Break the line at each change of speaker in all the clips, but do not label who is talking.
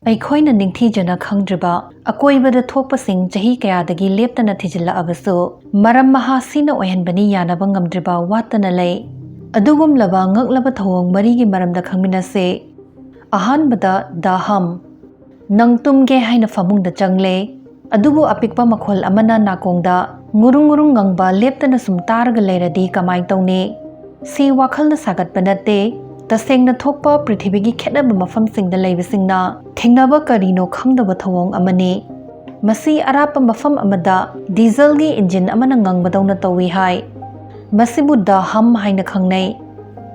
ꯑꯩꯈꯣꯏꯅ ꯅꯤꯡꯊꯤꯖꯅ ꯈꯪꯗ꯭ꯔꯤꯕ ꯑꯀꯣꯏꯕꯗ ꯊꯣꯛꯄꯁꯤꯡ ꯆꯍꯤ ꯀꯌꯥꯗꯒꯤ ꯂꯦꯞꯇꯅ ꯊꯤꯖꯤꯜꯂꯛꯑꯕꯁꯨ ꯃꯔꯝ ꯃꯍꯥꯁꯤꯅ ꯑꯣꯏꯍꯟꯕꯅꯤ ꯌꯥꯅꯕ ꯉꯝꯗ꯭ꯔꯤꯕ ꯋꯥꯠꯇꯅ ꯂꯩ꯫ ꯑꯗꯨꯒꯨꯝꯂꯕ ꯉꯛꯂꯕ ꯊꯧꯑꯣꯡ ꯃꯔꯤꯒꯤ ꯃꯔꯝꯗ ꯈꯪꯃꯤꯟꯅꯁꯦ꯫ ꯑꯍꯥꯟꯕꯗ ꯗ ꯍꯝ꯫ ꯅꯪ ꯇꯨꯝꯒꯦ ꯍꯥꯏꯅ ꯐꯃꯨꯡꯗ ꯆꯪꯂꯦ, ꯑꯗꯨꯕꯨ ꯑꯄꯤꯛꯄ ꯃꯈꯣꯜ ꯑꯃꯅ ꯅꯥꯀꯣꯡꯗ ꯉꯨꯔꯨꯡ ꯉꯨꯔꯨꯡ ꯉꯪꯕ ꯂꯦꯞꯇꯅ ꯁꯨꯝ ꯇꯥꯔꯒ ꯂꯩꯔꯗꯤ ꯀꯃꯥꯏ ꯇꯧꯅꯤ? ꯁꯤ ꯋꯥꯈꯜꯅ ꯁꯥꯒꯠꯄ ꯅꯠꯇꯦ, ꯇꯁꯦꯡꯅ ꯊꯣꯛꯄ ꯄ꯭ꯔꯤꯊꯤꯕꯤꯒꯤ ꯈꯦꯠꯅꯕ ꯃꯐꯝꯁꯤꯡꯗ ꯂꯩꯕꯁꯤꯡꯅ ꯊꯦꯡꯅꯕ ꯀꯔꯤꯅꯣ ꯈꯪꯗꯕ ꯊꯧꯑꯣꯡ ꯑꯃꯅꯤ꯫ ꯃꯁꯤ ꯑꯔꯥꯞꯄ ꯃꯐꯝ ꯑꯃꯗ ꯗꯤꯖꯜꯒꯤ ꯏꯟꯖꯤꯟ ꯑꯃꯅ ꯉꯪꯕꯗꯧꯅ ꯇꯧꯏ ꯍꯥꯏ꯫ ꯃꯁꯤꯕꯨ ꯗ ꯍꯝ ꯍꯥꯏꯅ ꯈꯪꯅꯩ꯫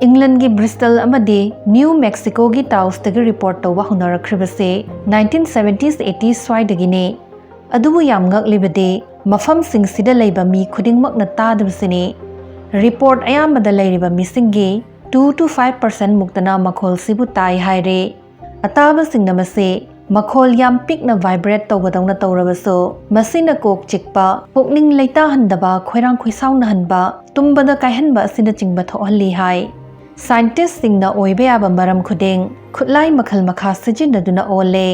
ꯏꯪꯂꯦꯟꯗꯒꯤ ꯕ꯭ꯔꯤꯁꯇꯜ ꯑꯃꯗꯤ ꯅ꯭ꯌꯨ ꯃꯦꯛꯁꯤꯀꯣꯒꯤ ꯇꯥꯎꯁꯇꯒꯤ ꯔꯤꯄꯣꯔꯠ ꯇꯧꯕ ꯍꯧꯅꯔꯛꯈ꯭ꯔꯤꯕꯁꯤ 1970s-80s ꯁ꯭ꯋꯥꯏꯗꯒꯤꯅꯤ꯫ ꯑꯗꯨꯕꯨ ꯌꯥꯝ ꯉꯛꯂꯤꯕꯗꯤ ꯃꯐꯝꯁꯤꯡꯁꯤꯗ ꯂꯩꯕ ꯃꯤ ꯈꯨꯗꯤꯡꯃꯛꯅ ꯇꯥꯗꯕꯁꯤꯅꯤ꯫ ꯔꯤꯄꯣꯔꯠ ꯑꯌꯥꯝꯕꯗ ꯂꯩꯔꯤꯕ ꯃꯤꯁꯤꯡꯒꯤ 2-5% ꯃꯨꯛꯇꯅ ꯃꯈꯣꯜꯁꯤꯕꯨ ꯇꯥꯏ ꯍꯥꯏꯔꯦ꯫ ꯑꯇꯥꯕꯁꯤꯡꯅ ꯃꯁꯤ ꯃꯈꯣꯜ ꯌꯥꯝ ꯄꯤꯛꯅ ꯚꯥꯏꯕ꯭ꯔꯦꯠ ꯇꯧꯕꯗꯧꯅ ꯇꯧꯔꯕꯁꯨ ꯃꯁꯤꯅ ꯀꯣꯛ ꯆꯤꯛꯄ, ꯄꯨꯛꯅꯤꯡ ꯂꯩꯇꯥꯍꯟꯗꯕ, ꯈꯣꯏꯔꯥꯡ ꯈꯣꯏꯁꯥꯎꯅꯍꯟꯕ, ꯇꯨꯝꯕꯗ ꯀꯥꯏꯍꯟꯕ ꯑꯁꯤꯅꯆꯤꯡꯕ ꯊꯣꯛꯍꯜꯂꯤ ꯍꯥꯏ꯫ ꯁꯥꯏꯟꯇꯤꯁꯁꯤꯡꯅ ꯑꯣꯏꯕ ꯌꯥꯕ ꯃꯔꯝ ꯈꯨꯗꯤꯡ ꯈꯨꯠꯂꯥꯏ ꯃꯈꯜ ꯃꯈꯥ ꯁꯤꯖꯤꯟꯅꯗꯨꯅ ꯑꯣꯜꯂꯦ꯫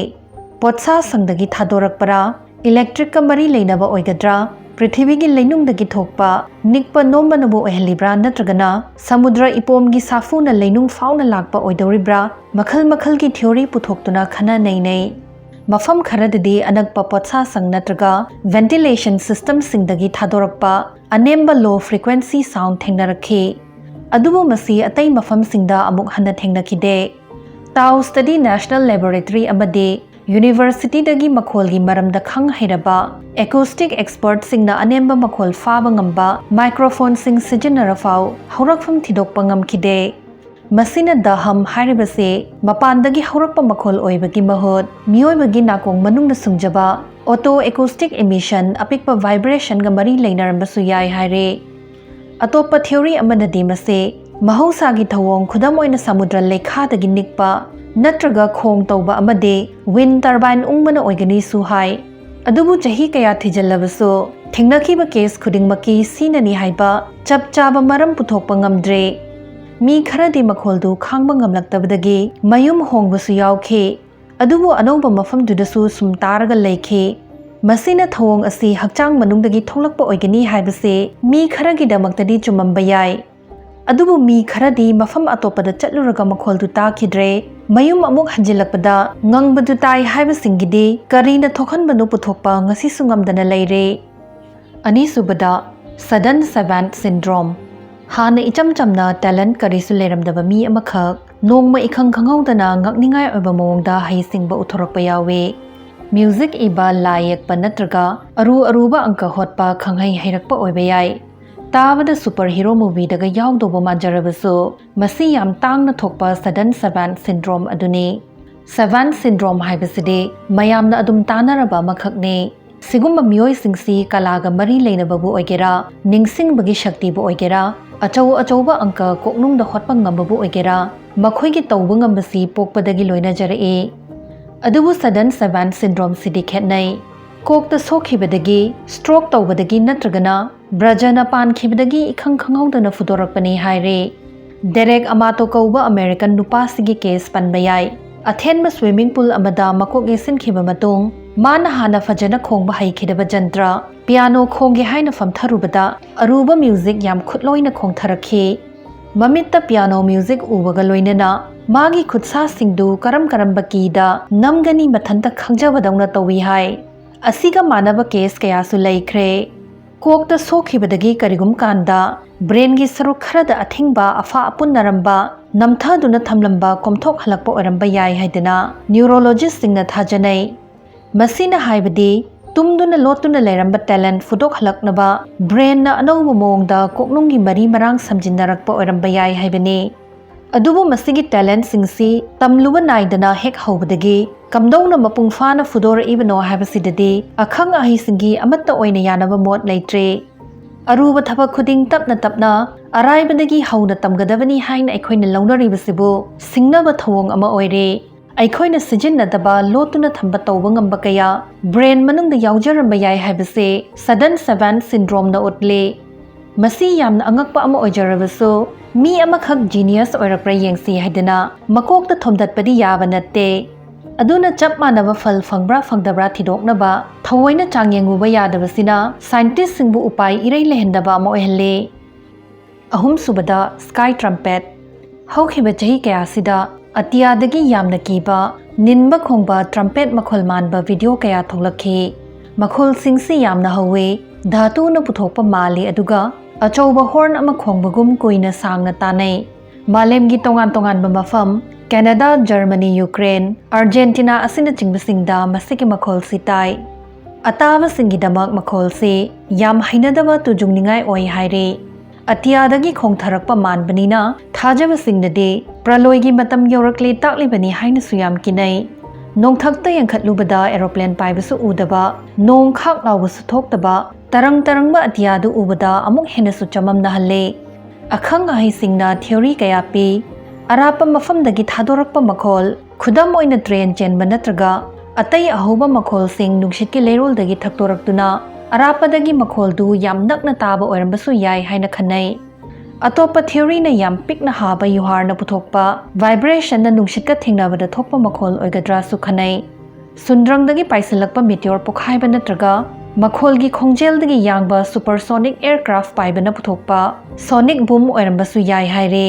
ꯄꯣꯠꯁꯥꯁꯪꯗꯒꯤ ꯊꯥꯗꯣꯔꯛꯄꯔꯥ? ꯏꯂꯦꯛꯇ꯭ꯔꯤꯛꯀ ꯃꯔꯤ ꯂꯩꯅꯕ ꯑꯣꯏꯒꯗ꯭ꯔꯥ? ꯄ꯭ꯔꯤꯊꯤꯕꯤꯒꯤ ꯂꯩꯅꯨꯡꯗꯒꯤ ꯊꯣꯛꯄ ꯅꯤꯛꯄ ꯅꯣꯝꯕꯅꯕꯨ ꯑꯣꯏꯍꯜꯂꯤꯕ꯭ꯔꯥ? ꯅꯠꯇ꯭ꯔꯒꯅ ꯁꯃꯨꯗ꯭ꯔ ꯏꯄꯣꯝꯒꯤ ꯁꯥꯐꯨꯅ ꯂꯩꯅꯨꯡ ꯐꯥꯎꯅ ꯂꯥꯛꯄ ꯑꯣꯏꯗꯧꯔꯤꯕ꯭ꯔꯥ? ꯃꯈꯜ ꯃꯈꯜꯒꯤ ꯊꯤꯑꯣꯔꯤ ꯄꯨꯊꯣꯛꯇꯨꯅ ꯈꯟꯅ ꯅꯩꯅꯩ꯫ ꯃꯐꯝ ꯈꯔꯗꯗꯤ ꯑꯅꯛꯄ ꯄꯣꯠꯁꯥꯁꯪ ꯅꯠꯇ꯭ꯔꯒ ꯚꯦꯟꯇꯤꯂꯦꯁꯟ ꯁꯤꯁꯇꯝꯁꯤꯡꯗꯒꯤ ꯊꯥꯗꯣꯔꯛꯄ ꯑꯅꯦꯝꯕ ꯂꯣ ꯐ꯭ꯔꯤꯀ꯭ꯋꯦꯟꯁꯤ ꯁꯥꯎꯟꯗ ꯊꯦꯡꯅꯔꯛꯈꯤ꯫ ꯑꯗꯨꯕꯨ ꯃꯁꯤ ꯑꯇꯩ ꯃꯐꯝꯁꯤꯡꯗ ꯑꯃꯨꯛ ꯍꯟꯅ ꯊꯦꯡꯅꯈꯤꯗꯦ꯫ ꯇꯥꯎꯁꯇꯗꯤ ꯅꯦꯁꯅꯦꯜ ꯂꯦꯕꯣꯔꯦꯇꯔꯤ ꯑꯃꯗꯤ ꯌꯨꯅꯤꯚꯔꯁꯤꯇꯤꯗꯒꯤ ꯃꯈꯣꯜꯒꯤ ꯃꯔꯝꯗ ꯈꯪ ꯍꯩꯔꯕ ꯑꯦꯀꯣꯁꯇꯤꯛ ꯑꯦꯛꯁꯄꯔꯠꯁꯤꯡꯅ ꯑꯅꯦꯝꯕ ꯃꯈꯣꯜ ꯐꯥꯕ ꯉꯝꯕ ꯃꯥꯏꯀ꯭ꯔꯣꯐꯣꯟꯁꯤꯡ ꯁꯤꯖꯤꯟꯅꯔꯐꯥꯎ ꯍꯧꯔꯛꯐꯝ ꯊꯤꯗꯣꯛꯄ ꯉꯝꯈꯤꯗꯦ꯫ ꯃꯁꯤꯅ ꯗ ꯍꯝ ꯍꯥꯏꯔꯤꯕꯁꯤ ꯃꯄꯥꯟꯗꯒꯤ ꯍꯧꯔꯛꯄ ꯃꯈꯣꯜ ꯑꯣꯏꯕꯒꯤ ꯃꯍꯨꯠ ꯃꯤꯑꯣꯏꯕꯒꯤ ꯅꯥꯀꯣꯡ ꯃꯅꯨꯡꯗ ꯁꯨꯡꯖꯕ ꯑꯣꯇꯣ ꯑꯦꯀꯣꯁꯇꯤꯛ ꯏꯃꯤꯁꯟ, ꯑꯄꯤꯛꯄ ꯚꯥꯏꯕ꯭ꯔꯦꯁꯟꯒ ꯃꯔꯤ ꯂꯩꯅꯔꯝꯕꯁꯨ ꯌꯥꯏ ꯍꯥꯏꯔꯦ꯫ ꯑꯇꯣꯞꯄ ꯊꯤꯑꯣꯔꯤ ꯑꯃꯅꯗꯤ ꯃꯁꯤ ꯃꯍꯧꯁꯥꯒꯤ ꯊꯧꯑꯣꯡ, ꯈꯨꯗꯝ ꯑꯣꯏꯅ ꯁꯃꯨꯗ꯭ꯔ ꯂꯩꯈꯥꯗꯒꯤ ꯅꯤꯛꯄ ꯅꯠꯇ꯭ꯔꯒ ꯈꯣꯡ ꯇꯧꯕ ꯑꯃꯗꯤ ꯋꯤꯟ ꯇꯔꯕꯥꯏꯟ ꯎꯪꯕꯅ ꯑꯣꯏꯒꯅꯤꯁꯨ ꯍꯥꯏ꯫ ꯑꯗꯨꯕꯨ ꯆꯍꯤ ꯀꯌꯥ ꯊꯤꯖꯤꯜꯂꯕꯁꯨ ꯊꯦꯡꯅꯈꯤꯕ ꯀꯦꯁ ꯈꯨꯗꯤꯡꯃꯛꯀꯤ ꯁꯤꯅꯅꯤ ꯍꯥꯏꯕ ꯆꯞ ꯆꯥꯕ ꯃꯔꯝ ꯄꯨꯊꯣꯛꯄ ꯉꯝꯗ꯭ꯔꯦ꯫ ꯃꯤ ꯈꯔꯗꯤ ꯃꯈꯣꯜꯗꯨ ꯈꯥꯡꯕ ꯉꯝꯂꯛꯇꯕꯗꯒꯤ ꯃꯌꯨꯝ ꯍꯣꯡꯕꯁꯨ ꯌꯥꯎꯈꯤ, ꯑꯗꯨꯕꯨ ꯑꯅꯧꯕ ꯃꯐꯝꯗꯨꯗꯁꯨ ꯁꯨꯝ ꯇꯥꯔꯒ ꯂꯩꯈꯤ꯫ ꯃꯁꯤꯅ ꯊꯧꯑꯣꯡ ꯑꯁꯤ ꯍꯛꯆꯥꯡ ꯃꯅꯨꯡꯗꯒꯤ ꯊꯣꯛꯂꯛꯄ ꯑꯣꯏꯒꯅꯤ ꯍꯥꯏꯕꯁꯤ ꯃꯤ ꯈꯔꯒꯤꯗꯃꯛꯇꯗꯤ ꯆꯨꯝꯃꯝꯕ ꯌꯥꯏ꯫ ꯑꯗꯨꯕꯨ ꯃꯤ ꯈꯔꯗꯤ ꯃꯐꯝ ꯑꯇꯣꯞꯄꯗ ꯆꯠꯂꯨꯔꯒ ꯃꯈꯣꯜꯗꯨ ꯇꯥꯈꯤꯗ꯭ꯔꯦ, ꯃꯌꯨꯝ ꯑꯃꯨꯛ ꯍꯟꯖꯤꯜꯂꯛꯄꯗ ꯉꯪꯕꯗꯨ ꯇꯥꯏ ꯍꯥꯏꯕꯁꯤꯡꯒꯤꯗꯤ ꯀꯔꯤꯅ ꯊꯣꯛꯍꯟꯕꯅꯣ ꯄꯨꯊꯣꯛꯄ ꯉꯁꯤꯁꯨ ꯉꯝꯗꯅ ꯂꯩꯔꯦ꯫ ꯑꯅꯤꯁꯨꯕꯗ ꯁꯗꯟ ꯁꯦꯚꯦꯟꯠ ꯁꯤꯟꯗ꯭ꯔꯣꯝ꯫ ꯍꯥꯟꯅ ꯏꯆꯝ ꯆꯝꯅ ꯇꯦꯂꯦꯟꯠ ꯀꯔꯤꯁꯨ ꯂꯩꯔꯝꯗꯕ ꯃꯤ ꯑꯃꯈꯛ ꯅꯣꯡꯃ ꯏꯈꯪ ꯈꯪꯍꯧꯗꯅ ꯉꯛꯅꯤꯡꯉꯥꯏ ꯑꯣꯏꯕ ꯃꯑꯣꯡꯗ ꯍꯩꯁꯤꯡꯕ ꯎꯠꯊꯣꯔꯛꯄ ꯌꯥꯎꯏ꯫ ꯃ꯭ꯌꯨꯖꯤꯛ ꯏꯕ, ꯂꯥꯏ ꯌꯦꯛꯄ ꯅꯠꯇ꯭ꯔꯒ ꯑꯔꯨ ꯑꯔꯨꯕ ꯑꯪꯀ ꯍꯣꯠꯄ ꯈꯪꯍꯩ ꯍꯩꯔꯛꯄ ꯑꯣꯏꯕ ꯌꯥꯏ꯫ ꯇꯥꯕꯗ ꯁꯨꯄꯔ ꯍꯤꯔꯣ ꯃꯨꯚꯤꯗꯒ ꯌꯥꯎꯗꯧꯕ ꯃꯥꯟꯖꯔꯕꯁꯨ ꯃꯁꯤ ꯌꯥꯝ ꯇꯥꯡꯅ ꯊꯣꯛꯄ ꯁꯗꯟ ꯁꯦꯚꯦꯟꯠ ꯁꯤꯟꯗ꯭ꯔꯣꯝ ꯑꯗꯨꯅꯤ꯫ ꯁꯦꯚꯦꯟꯠ ꯁꯤꯟꯗ꯭ꯔꯣꯝ ꯍꯥꯏꯕꯁꯤꯗꯤ ꯃꯌꯥꯝꯅ ꯑꯗꯨꯝ ꯇꯥꯅꯔꯕ ꯑꯃꯈꯛꯅꯤ꯫ ꯁꯤꯒꯨꯝꯕ ꯃꯤꯑꯣꯏꯁꯤꯡꯁꯤ ꯀꯂꯥꯒ ꯃꯔꯤ ꯂꯩꯅꯕꯕꯨ ꯑꯣꯏꯒꯦꯔꯥ, ꯅꯤꯡꯁꯤꯡꯕꯒꯤ ꯁꯛꯇꯤꯕꯨ ꯑꯣꯏꯒꯦꯔꯥ, ꯑꯆꯧ ꯑꯆꯧꯕ ꯑꯪꯀ ꯀꯣꯛꯅꯨꯡꯗ ꯍꯣꯠꯄ ꯉꯝꯕꯕꯨ ꯑꯣꯏꯒꯦꯔꯥ, ꯃꯈꯣꯏꯒꯤ ꯇꯧꯕ ꯉꯝꯕꯁꯤ ꯄꯣꯛꯄꯗꯒꯤ ꯂꯣꯏꯅꯖꯔꯛꯏ꯫ ꯑꯗꯨꯕꯨ ꯁꯗꯟ ꯁꯦꯚꯦꯟꯠ ꯁꯤꯟꯗ꯭ꯔꯣꯝꯁꯤꯗꯤ ꯈꯦꯠꯅꯩ꯫ ꯀꯣꯛꯇ ꯁꯣꯛꯈꯤꯕꯗꯒꯤ, ꯁꯇ꯭ꯔꯣꯛ ꯇꯧꯕꯗꯒꯤ ꯅꯠꯇ꯭ꯔꯒꯅ ꯕ꯭ꯔꯖꯅ ꯄꯥꯟꯈꯤꯕꯗꯒꯤ ꯏꯈꯪ ꯈꯪꯍꯧꯗꯅ ꯐꯨꯗꯣꯔꯛꯄꯅꯤ ꯍꯥꯏꯔꯦ꯫ ꯗꯦꯔꯦꯛ ꯑꯃꯥꯇꯣ ꯀꯧꯕ ꯑꯃꯦꯔꯤꯀꯟ ꯅꯨꯄꯥꯁꯤꯒꯤ ꯀꯦꯁ ꯄꯟꯕ ꯌꯥꯏ꯫ ꯑꯊꯦꯟꯕ ꯁ꯭ꯋꯤꯃꯤꯡ ꯄꯨꯜ ꯑꯃꯗ ꯃꯀꯣꯛ ꯌꯩꯁꯤꯟꯈꯤꯕ ꯃꯇꯨꯡ ꯃꯥꯅ ꯍꯥꯟꯅ ꯐꯖꯅ ꯈꯣꯡꯕ ꯍꯩꯈꯤꯗꯕ ꯖꯟꯇ꯭ꯔ ꯄꯤꯌꯥꯅꯣ ꯈꯣꯡꯒꯦ ꯍꯥꯏꯅ ꯐꯝꯊꯔꯨꯕꯗ ꯑꯔꯨꯕ ꯃ꯭ꯌꯨꯖꯤꯛ ꯌꯥꯝ ꯈꯨꯠꯂꯣꯏꯅ ꯈꯣꯡꯊꯔꯛꯈꯤ꯫ ꯃꯃꯤꯠꯇ ꯄꯤꯌꯥꯅꯣ ꯃ꯭ꯌꯨꯖꯤꯛ ꯎꯕꯒ ꯂꯣꯏꯅꯅ ꯃꯥꯒꯤ ꯈꯨꯠꯁꯥꯁꯤꯡꯗꯨ ꯀꯔꯝ ꯀꯔꯝꯕ ꯀꯤꯗ ꯅꯝꯒꯅꯤ ꯃꯊꯟꯇ ꯈꯪꯖꯕꯗꯧꯅ ꯇꯧꯏ ꯍꯥꯏ꯫ ꯑꯁꯤꯒ ꯃꯥꯟꯅꯕ ꯀꯦꯁ ꯀꯌꯥꯁꯨ ꯂꯩꯈ꯭ꯔꯦ꯫ ꯀꯣꯛꯇ ꯁꯣꯛꯈꯤꯕꯗꯒꯤ ꯀꯔꯤꯒꯨꯝꯕ ꯀꯥꯟꯗ ꯕ꯭ꯔꯦꯟꯒꯤ ꯁꯔꯨꯛ ꯈꯔꯗ ꯑꯊꯤꯡꯕ, ꯑꯐꯥ ꯑꯄꯨꯟꯅꯔꯝꯕ, ꯅꯝꯊꯗꯨꯅ ꯊꯝꯂꯝꯕ ꯀꯣꯝꯊꯣꯛꯍꯜꯂꯛꯄ ꯑꯣꯏꯔꯝꯕ ꯌꯥꯏ ꯍꯥꯏꯗꯅ ꯅ꯭ꯌꯨꯔꯣꯂꯣꯖꯤꯁꯁꯤꯡꯅ ꯊꯥꯖꯅꯩ꯫ ꯃꯁꯤꯅ ꯍꯥꯏꯕꯗꯤ ꯇꯨꯝꯗꯨꯅ ꯂꯣꯠꯇꯨꯅ ꯂꯩꯔꯝꯕ ꯇꯦꯂꯦꯟꯠ ꯐꯨꯗꯣꯛꯍꯜꯂꯛꯅꯕ ꯕ꯭ꯔꯦꯟꯅ ꯑꯅꯧꯕ ꯃꯑꯣꯡꯗ ꯀꯣꯛꯅꯨꯡꯒꯤ ꯃꯔꯤ ꯃꯔꯥꯡ ꯁꯝꯖꯤꯟꯅꯔꯛꯄ ꯑꯣꯏꯔꯝꯕ ꯌꯥꯏ ꯍꯥꯏꯕꯅꯤ꯫ ꯑꯗꯨꯕꯨ ꯃꯁꯤꯒꯤ ꯇꯦꯂꯦꯟꯠꯁꯤꯡꯁꯤ ꯇꯝꯂꯨꯕ ꯅꯥꯏꯗꯅ ꯍꯦꯛ ꯍꯧꯕꯗꯒꯤ ꯀꯝꯗꯧꯅ ꯃꯄꯨꯡ ꯐꯥꯅ ꯐꯨꯗꯣꯔꯛꯏꯕꯅꯣ ꯍꯥꯏꯕꯁꯤꯗꯗꯤ ꯑꯈꯪ ꯑꯍꯩꯁꯤꯡꯒꯤ ꯑꯃꯠꯇ ꯑꯣꯏꯅ ꯌꯥꯅꯕ ꯃꯣꯠ ꯂꯩꯇ꯭ꯔꯦ꯫ ꯑꯔꯨꯕ ꯊꯕꯛ ꯈꯨꯗꯤꯡ ꯇꯞꯅ ꯇꯞꯅ ꯑꯔꯥꯏꯕꯗꯒꯤ ꯍꯧꯅ ꯇꯝꯒꯗꯕꯅꯤ ꯍꯥꯏꯅ ꯑꯩꯈꯣꯏꯅ ꯂꯧꯅꯔꯤꯕꯁꯤꯕꯨ ꯁꯤꯡꯅꯕ ꯊꯧꯑꯣꯡ ꯑꯃ ꯑꯣꯏꯔꯦ꯫ ꯑꯩꯈꯣꯏꯅ ꯁꯤꯖꯤꯟꯅꯗꯕ, ꯂꯣꯠꯇꯨꯅ ꯊꯝꯕ ꯇꯧꯕ ꯉꯝꯕ ꯀꯌꯥ ꯕ꯭ꯔꯦꯟ ꯃꯅꯨꯡꯗ ꯌꯥꯎꯖꯔꯝꯕ ꯌꯥꯏ ꯍꯥꯏꯕꯁꯦ ꯁꯗꯟ ꯁꯦꯚꯦꯟꯠ ꯁꯤꯟꯗ꯭ꯔꯣꯝꯅ ꯎꯠꯂꯤ꯫ ꯃꯁꯤ ꯌꯥꯝꯅ ꯑꯉꯛꯄ ꯑꯃ ꯑꯣꯏꯖꯔꯕꯁꯨ ꯃꯤ ꯑꯃꯈꯛ ꯖꯤꯅꯤꯌꯁ ꯑꯣꯏꯔꯛꯄ꯭ꯔꯥ ꯌꯦꯡꯁꯤ ꯍꯥꯏꯗꯅ ꯃꯀꯣꯛꯇ ꯊꯣꯝꯗꯠꯄꯗꯤ ꯌꯥꯕ ꯅꯠꯇꯦ꯫ ꯑꯗꯨꯅ ꯆꯞ ꯃꯥꯟꯅꯕ ꯐꯜ ꯐꯪꯕ꯭ꯔꯥ ꯐꯪꯗꯕ꯭ꯔꯥ ꯊꯤꯗꯣꯛꯅꯕ ꯊꯑꯣꯏꯅ ꯆꯥꯡ ꯌꯦꯡꯉꯨꯕ ꯌꯥꯗꯕꯁꯤꯅ ꯁꯥꯏꯟꯇꯤꯁꯁꯤꯡꯕꯨ ꯎꯄꯥꯏ ꯏꯔꯩ ꯂꯩꯍꯟꯗꯕ ꯑꯃ ꯑꯣꯏꯍꯜꯂꯤ꯫ ꯑꯍꯨꯝꯁꯨꯕꯗ ꯁ꯭ꯀꯥꯏ ꯇ꯭ꯔꯝꯄꯦꯠ꯫ ꯍꯧꯈꯤꯕ ꯆꯍꯤ ꯀꯌꯥꯁꯤꯗ ꯑꯇꯤꯌꯥꯗꯒꯤ ꯌꯥꯝꯅ ꯀꯤꯕ ꯅꯤꯟꯕ ꯈꯣꯡꯕ ꯇ꯭ꯔꯝꯄꯦꯠ ꯃꯈꯣꯜ ꯃꯥꯟꯕ ꯚꯤꯗꯤꯑꯣ ꯀꯌꯥ ꯊꯣꯛꯂꯛꯈꯤ꯫ ꯃꯈꯣꯜꯁꯤꯡꯁꯤ ꯌꯥꯝꯅ ꯍꯧꯋꯤ, ꯙꯥꯇꯨꯅ ꯄꯨꯊꯣꯛꯄ ꯃꯥꯜꯂꯤ ꯑꯗꯨꯒ ꯑꯆꯧꯕ ꯍꯣꯔꯟ ꯑꯃ ꯈꯣꯡꯕꯒꯨꯝ ꯀꯨꯏꯅ ꯁꯥꯡꯅ ꯇꯥꯅꯩ꯫ ꯃꯥꯂꯦꯝꯒꯤ ꯇꯣꯉꯥꯟ ꯇꯣꯉꯥꯟꯕ ꯃꯐꯝ ꯀꯦꯅꯥꯗꯥ, ꯖꯔꯃꯅꯤ, ꯌꯨꯀ꯭ꯔꯦꯟ, ꯑꯥꯔꯖꯦꯟꯇꯤꯅꯥ ꯑꯁꯤꯅꯆꯤꯡꯕꯁꯤꯡꯗ ꯃꯁꯤꯒꯤ ꯃꯈꯣꯜꯁꯤ ꯇꯥꯏ꯫ ꯑꯇꯥꯕꯁꯤꯡꯒꯤꯗꯃꯛ ꯃꯈꯣꯜꯁꯤ ꯌꯥꯝ ꯍꯩꯅꯗꯕ ꯇꯨꯖꯨꯡꯅꯤꯡꯉꯥꯏ ꯑꯣꯏ ꯍꯥꯏꯔꯤ꯫ ꯑꯇꯤꯌꯥꯗꯒꯤ ꯈꯣꯡꯊꯔꯛꯄ ꯃꯥꯟꯕꯅꯤꯅ ꯊꯥꯖꯕꯁꯤꯡꯅꯗꯤ ꯄ꯭ꯔꯂꯣꯏꯒꯤ ꯃꯇꯝ ꯌꯧꯔꯛꯂꯦ ꯇꯥꯛꯂꯤꯕꯅꯤ ꯍꯥꯏꯅꯁꯨ ꯌꯥꯝ ꯀꯤꯅꯩ꯫ ꯅꯣꯡꯊꯛꯇ ꯌꯦꯡꯈꯠꯂꯨꯕꯗ ꯑꯦꯔꯣꯄ꯭ꯂꯦꯟ ꯄꯥꯏꯕꯁꯨ ꯎꯗꯕ, ꯅꯣꯡ ꯈꯥꯛ ꯂꯥꯎꯕꯁꯨ ꯊꯣꯛꯇꯕ, ꯇꯔꯪ ꯇꯔꯪꯕ ꯑꯇꯤꯌꯥꯗꯨ ꯎꯕꯗ ꯑꯃꯨꯛ ꯍꯦꯟꯅꯁꯨ ꯆꯃꯝꯅꯍꯜꯂꯤ꯫ ꯑꯈꯪ ꯑꯍꯩꯁꯤꯡꯅ ꯊꯤꯑꯣꯔꯤ ꯀꯌꯥ ꯄꯤ꯫ ꯑꯔꯥꯞꯄ ꯃꯐꯝꯗꯒꯤ ꯊꯥꯗꯣꯔꯛꯄ ꯃꯈꯣꯜ, ꯈꯨꯗꯝ ꯑꯣꯏꯅ ꯇ꯭ꯔꯦꯟ ꯆꯦꯟꯕ ꯅꯠꯇ꯭ꯔꯒ ꯑꯇꯩ ꯑꯍꯧꯕ ꯃꯈꯣꯜꯁꯤꯡ ꯅꯨꯡꯁꯤꯠꯀꯤ ꯂꯩꯔꯣꯜꯗꯒꯤ ꯊꯛꯇꯣꯔꯛꯇꯨꯅ ꯑꯔꯥꯞꯄꯗꯒꯤ ꯃꯈꯣꯜꯗꯨ ꯌꯥꯝ ꯅꯛꯅ ꯇꯥꯕ ꯑꯣꯏꯔꯝꯕꯁꯨ ꯌꯥꯏ ꯍꯥꯏꯅ ꯈꯟꯅꯩ꯫ ꯑꯇꯣꯞꯄ ꯊꯤꯑꯣꯔꯤꯅ ꯌꯥꯝ ꯄꯤꯛꯅ ꯍꯥꯕ ꯌꯨꯍꯥꯔꯅ ꯄꯨꯊꯣꯛꯄ ꯚꯥꯏꯕ꯭ꯔꯦꯁꯟꯅ ꯅꯨꯡꯁꯤꯠꯀ ꯊꯦꯡꯅꯕꯗ ꯊꯣꯛꯄ ꯃꯈꯣꯜ ꯑꯣꯏꯒꯗ꯭ꯔꯥꯁꯨ ꯈꯟꯅꯩ꯫ ꯁꯨꯟꯗ꯭ꯔꯪꯗꯒꯤ ꯄꯥꯏꯁꯤꯜꯂꯛꯄ ꯃꯤꯇꯤꯑꯣꯔ ꯄꯣꯈꯥꯏꯕ ꯅꯠꯇ꯭ꯔꯒ ꯃꯈꯣꯜꯒꯤ ꯈꯣꯡꯖꯦꯜꯗꯒꯤ ꯌꯥꯡꯕ ꯁꯨꯄꯔꯁꯣꯅꯤꯛ ꯑꯦꯌꯔꯀ꯭ꯔꯥꯐ ꯄꯥꯏꯕꯅ ꯄꯨꯊꯣꯛꯄ ꯁꯣꯅꯤꯛ ꯕꯨꯝ ꯑꯣꯏꯔꯝꯕꯁꯨ ꯌꯥꯏ ꯍꯥꯏꯔꯤ꯫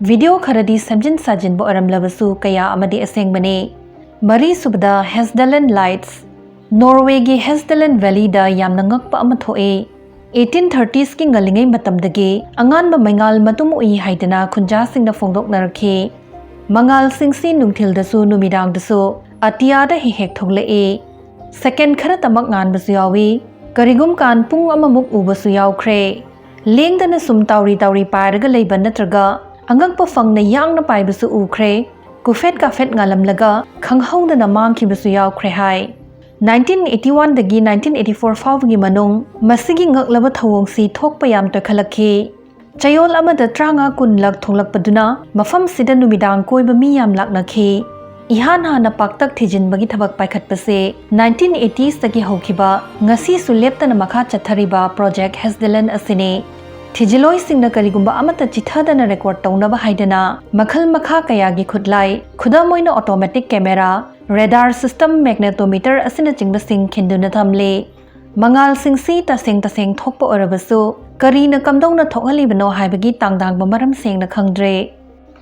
ꯚꯤꯗꯤꯑꯣ ꯈꯔꯗꯤ ꯁꯦꯝꯖꯤꯟ ꯁꯥꯖꯤꯟꯕ ꯑꯣꯏꯔꯝꯂꯕꯁꯨ ꯀꯌꯥ ꯑꯃꯗꯤ ꯑꯁꯦꯡꯕꯅꯤ꯫ ꯃꯔꯤꯁꯨꯕꯗ ꯍꯦꯁꯗꯂꯦꯟ ꯂꯥꯏꯠꯁ꯫ ꯅꯣꯔꯋꯦꯒꯤ ꯍꯦꯁꯗꯂꯦꯟ ꯚꯦꯂꯤꯗ ꯌꯥꯝꯅ ꯉꯛꯄ ꯑꯃ ꯊꯣꯛꯏ꯫ 1830ꯁꯀꯤ ꯉꯜꯂꯤꯉꯩ ꯃꯇꯝꯗꯒꯤ ꯑꯉꯥꯟꯕ ꯃꯩꯉꯥꯜ ꯃꯇꯨꯝ ꯎꯏ ꯍꯥꯏꯗꯅ ꯈꯨꯟꯖꯥꯁꯤꯡꯅ ꯐꯣꯡꯗꯣꯛꯅꯔꯛꯈꯤ꯫ ꯃꯉꯥꯜꯁꯤꯡꯁꯤ ꯅꯨꯡꯊꯤꯜꯗꯁꯨ ꯅꯨꯃꯤꯗꯥꯡꯗꯁꯨ ꯑꯇꯤꯌꯥꯗ ꯍꯦꯛ ꯍꯦꯛ ꯊꯣꯛꯂꯛꯏ꯫ ꯁꯦꯀꯦꯟ ꯈꯔꯇꯃꯛ ꯉꯥꯟꯕꯁꯨ ꯌꯥꯎꯏ, ꯀꯔꯤꯒꯨꯝꯀꯥꯟ ꯄꯨꯡ ꯑꯃꯃꯨꯛ ꯎꯕꯁꯨ ꯌꯥꯎꯈ꯭ꯔꯦ꯫ ꯂꯦꯡꯗꯅ ꯁꯨꯝ ꯇꯥꯎꯔꯤ ꯇꯥꯎꯔꯤ ꯄꯥꯏꯔꯒ ꯂꯩꯕ ꯅꯠꯇ꯭ꯔꯒ ꯑꯉꯛꯄ ꯐꯪꯅ ꯌꯥꯡꯅ ꯄꯥꯏꯕꯁꯨ ꯎꯈ꯭ꯔꯦ꯫ ꯀꯨꯐꯦꯠ ꯀꯥꯐꯦꯠ ꯉꯥꯜꯂꯝꯂꯒ ꯈꯪꯍꯧꯗꯅ ꯃꯥꯡꯈꯤꯕꯁꯨ ꯌꯥꯎꯈ꯭ꯔꯦ ꯍꯥꯏ꯫ 1981ꯗꯒꯤ 1984 ꯐꯥꯎꯕꯒꯤ ꯃꯅꯨꯡ ꯃꯁꯤꯒꯤ ꯉꯛꯂꯕ ꯊꯧꯑꯣꯡꯁꯤ ꯊꯣꯛꯄ ꯌꯥꯝ ꯇꯣꯏꯈꯠꯂꯛꯈꯤ꯫ ꯆꯌꯣꯜ ꯑꯃꯗ 30-40 ꯂꯛ ꯊꯣꯛꯂꯛꯄꯗꯨꯅ ꯃꯐꯝꯁꯤꯗ ꯅꯨꯃꯤꯗꯥꯡ ꯀꯣꯏꯕ ꯃꯤ ꯌꯥꯝ ꯂꯥꯛꯅꯈꯤ꯫ ꯏꯍꯥꯟ ꯍꯥꯟꯅ ꯄꯥꯛꯇꯛ ꯊꯤꯖꯤꯟꯕꯒꯤ ꯊꯕꯛ ꯄꯥꯏꯈꯠꯄꯁꯦ 1980sꯇꯒꯤ ꯍꯧꯈꯤꯕ ꯉꯁꯤꯁꯨ ꯂꯦꯞꯇꯅ ꯃꯈꯥ ꯆꯠꯊꯔꯤꯕ ꯄ꯭ꯔꯣꯖꯦꯛ ꯍꯦꯁꯗꯂꯦꯟ ꯑꯁꯤꯅꯤ꯫ ꯊꯤꯖꯤꯜꯂꯣꯏꯁꯤꯡꯅ ꯀꯔꯤꯒꯨꯝꯕ ꯑꯃꯠꯇ ꯆꯤꯊꯗꯅ ꯔꯦꯀꯣꯔꯗ ꯇꯧꯅꯕ ꯍꯥꯏꯗꯅ ꯃꯈꯜ ꯃꯈꯥ ꯀꯌꯥꯒꯤ ꯈꯨꯠꯂꯥꯏ, ꯈꯨꯗꯝ ꯑꯣꯏꯅ ꯑꯣꯇꯣꯃꯦꯇꯤꯛ ꯀꯦꯃꯦꯔꯥ, ꯔꯦꯗꯥꯔ ꯁꯤꯁꯇꯝ, ꯃꯦꯒꯅꯦꯇꯣꯃꯤꯇꯔ ꯑꯁꯤꯅꯆꯤꯡꯕꯁꯤꯡ ꯈꯤꯟꯗꯨꯅ ꯊꯝꯂꯤ꯫ ꯃꯉꯥꯜꯁꯤꯡꯁꯤ ꯇꯁꯦꯡ ꯇꯁꯦꯡ ꯊꯣꯛꯄ ꯑꯣꯏꯔꯕꯁꯨ ꯀꯔꯤꯅ ꯀꯝꯗꯧꯅ ꯊꯣꯛꯍꯜꯂꯤꯕꯅꯣ ꯍꯥꯏꯕꯒꯤ ꯇꯥꯡꯗꯥꯡꯕ ꯃꯔꯝ ꯁꯦꯡꯅ ꯈꯪꯗ꯭ꯔꯦ꯫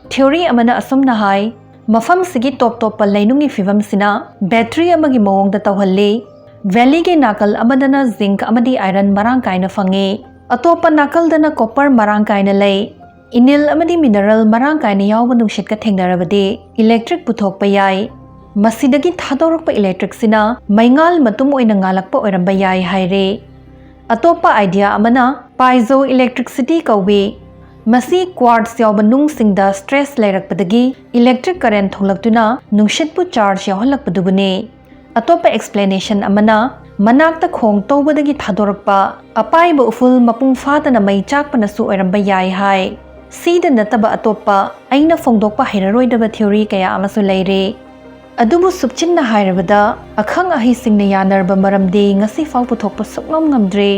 ꯊꯤꯑꯣꯔꯤ ꯑꯃꯅ ꯑꯁꯨꯝꯅ ꯍꯥꯏ, ꯃꯐꯝꯁꯤꯒꯤ ꯇꯣꯞ ꯇꯣꯞꯄ ꯂꯩꯅꯨꯡꯒꯤ ꯐꯤꯚꯝꯁꯤꯅ ꯕꯦꯇ꯭ꯔꯤ ꯑꯃꯒꯤ ꯃꯑꯣꯡꯗ ꯇꯧꯍꯜꯂꯤ꯫ ꯚꯦꯂꯤꯒꯤ ꯅꯥꯀꯜ ꯑꯃꯗꯅ ꯖꯤꯡꯛ ꯑꯃꯗꯤ ꯑꯥꯏꯔꯟ ꯃꯔꯥꯡ ꯀꯥꯏꯅ ꯐꯪꯏ, ꯑꯇꯣꯞꯄ ꯅꯥꯀꯜꯗꯅ ꯀꯣꯄꯔ ꯃꯔꯥꯡ ꯀꯥꯏꯅ ꯂꯩ꯫ ꯏꯅꯤꯜ ꯑꯃꯗꯤ ꯃꯤꯅꯔꯦꯜ ꯃꯔꯥꯡ कायना यावबा नुंसितका थेंगनरबदि इलेक्ट्रिक पुथोकपा याय मसिदगी थादोरकपा इलेक्ट्रिकसिना मैंगाल मतुम ओइना ngalakpa ओइरंबा याय हायरे अतोपा आइडिया अमना पाइजो इलेक्ट्रिसिटी कौबी मसी क्वार्ट्ज यावबा नुंगसिंगदा स्ट्रेस लेरकपदगी इलेक्ट्रिक करेंट थोलक्तुना नुंसितपु चार्ज यावहलकपदुबने अतोपा एक्सप्लेनेशन अमना मनाक्ता खोंग तौबदगी थादोरकपा अपाइबा उफुल मपुंग फादना मै चाकपनसु ओइरंबा याय हाय सीदा नतबा अतोपा अइना फोंदोकपा हैररोइदबा थ्योरी कया अमसु लेरे अदुबु सुपचिन्ना हायरबदा अखंग अहिसिंगना यानरबा मरमदे ngasi फाव पुथोकपा सुकंगम ngamdre